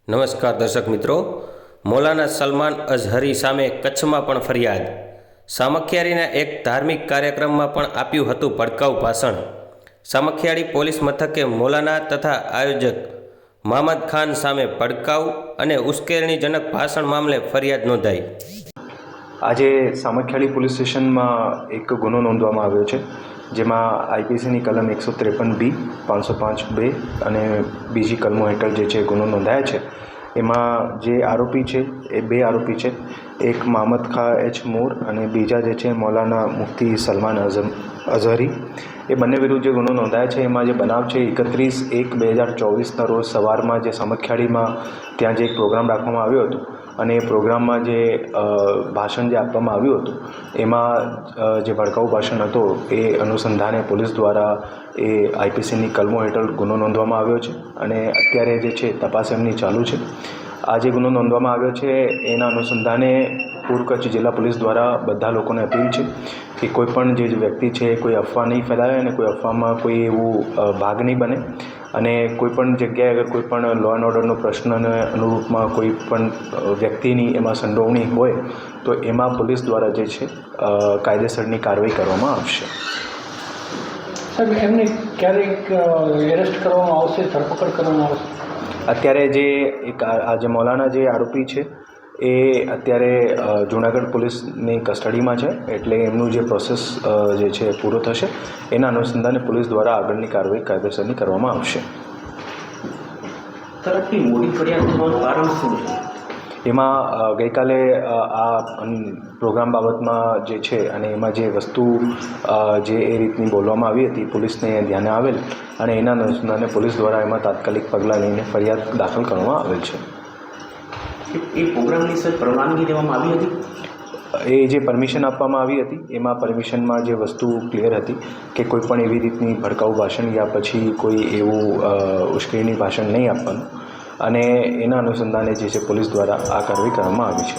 નમસ્કાર દર્શક મિત્રો, મૌલાના સલમાન અઝહરી સામે કચ્છમાં પણ ફરિયાદ. સામખિયાળીના એક ધાર્મિક કાર્યક્રમમાં પણ આપ્યું હતું ભડકાઉ ભાષણ. સામખિયાળી પોલીસ મથકે મૌલાના તથા આયોજક મામદ ખાન સામે ભડકાઉ અને ઉશ્કેરણીજનક ભાષણ મામલે ફરિયાદ નોંધાઈ. આજે સામખિયાળી પોલીસ સ્ટેશનમાં એક ગુનો નોંધવામાં આવ્યો છે, જેમાં આઈપીસીની કલમ 153B, 505(2) અને બીજી કલમો હેઠળ જે છે ગુનો નોંધાયા છે. એમાં જે આરોપી છે એ બે આરોપી છે, એક મામદ ખાન એચ મોર અને બીજા જે છે મૌલાના મુફ્તી સલમાન અઝહરી. એ બંને વિરુદ્ધ જે ગુનો નોંધાયા છે એમાં જે બનાવ છે 31/1/2024ના રોજ સવારમાં જે સામખિયાળીમાં ત્યાં જે એક પ્રોગ્રામ રાખવામાં આવ્યો હતો અને એ પ્રોગ્રામમાં જે ભાષણ જે આપવામાં આવ્યું હતું એમાં જે ભડકાઉ ભાષણ હતો એ અનુસંધાને પોલીસ દ્વારા એ આઈપીસીની કલમો હેઠળ ગુનો નોંધવામાં આવ્યો છે અને અત્યારે જે છે તપાસ એમની ચાલુ છે. આ જે ગુનો નોંધવામાં આવ્યો છે એના અનુસંધાને પૂર્વ કચ્છ જિલ્લા પોલીસ દ્વારા બધા લોકોને અપીલ છે કે કોઈપણ જે વ્યક્તિ છે કોઈ અફવા નહીં ફેલાવે અને કોઈ અફવામાં કોઈ એવું ભાગ નહીં બને અને કોઈપણ જગ્યાએ અગર કોઈપણ લો એન્ડ ઓર્ડરનો પ્રશ્નને અનુરૂપમાં કોઈ પણ વ્યક્તિની એમાં સંડોવણી હોય તો એમાં પોલીસ દ્વારા જે છે કાયદેસરની કાર્યવાહી કરવામાં આવશે. સાહેબ, એમને ક્યારેક એરેસ્ટ કરવામાં આવશે, ધરપકડ કરવામાં આવશે? અત્યારે જે એક આ જે મૌલાના જે આરોપી છે એ અત્યારે જૂનાગઢ પોલીસની કસ્ટડીમાં છે, એટલે એમનું જે પ્રોસેસ જે છે પૂરો થશે એના અનુસંધાને પોલીસ દ્વારા આગળની કાર્યવાહી કાયદેસરની કરવામાં આવશે. તરફની મોડી ફરિયાદ થવાનું કારણ શું છે? એમાં ગઈકાલે આ પ્રોગ્રામ બાબતમાં જે છે અને એમાં જે વસ્તુ જે એ રીતની બોલવામાં આવી હતી પોલીસને ધ્યાને આવેલ અને એના અનુસંધાને પોલીસ દ્વારા એમાં તાત્કાલિક પગલાં લઈને ફરિયાદ દાખલ કરવામાં આવેલ છે. એ પ્રોગ્રામની સર પરવાનગી દેવામાં આવી હતી? એ જે પરમિશન આપવામાં આવી હતી એમાં પરમિશનમાં જે વસ્તુ ક્લિયર હતી કે કોઈ પણ એવી રીતની ભડકાઉ ભાષણ યા પછી કોઈ એવું ઉશ્કેરણી ભાષણ નહીં આપવાનું અને એના અનુસંધાને જે છે પોલીસ દ્વારા આ કાર્યવાહી કરવામાં આવી છે.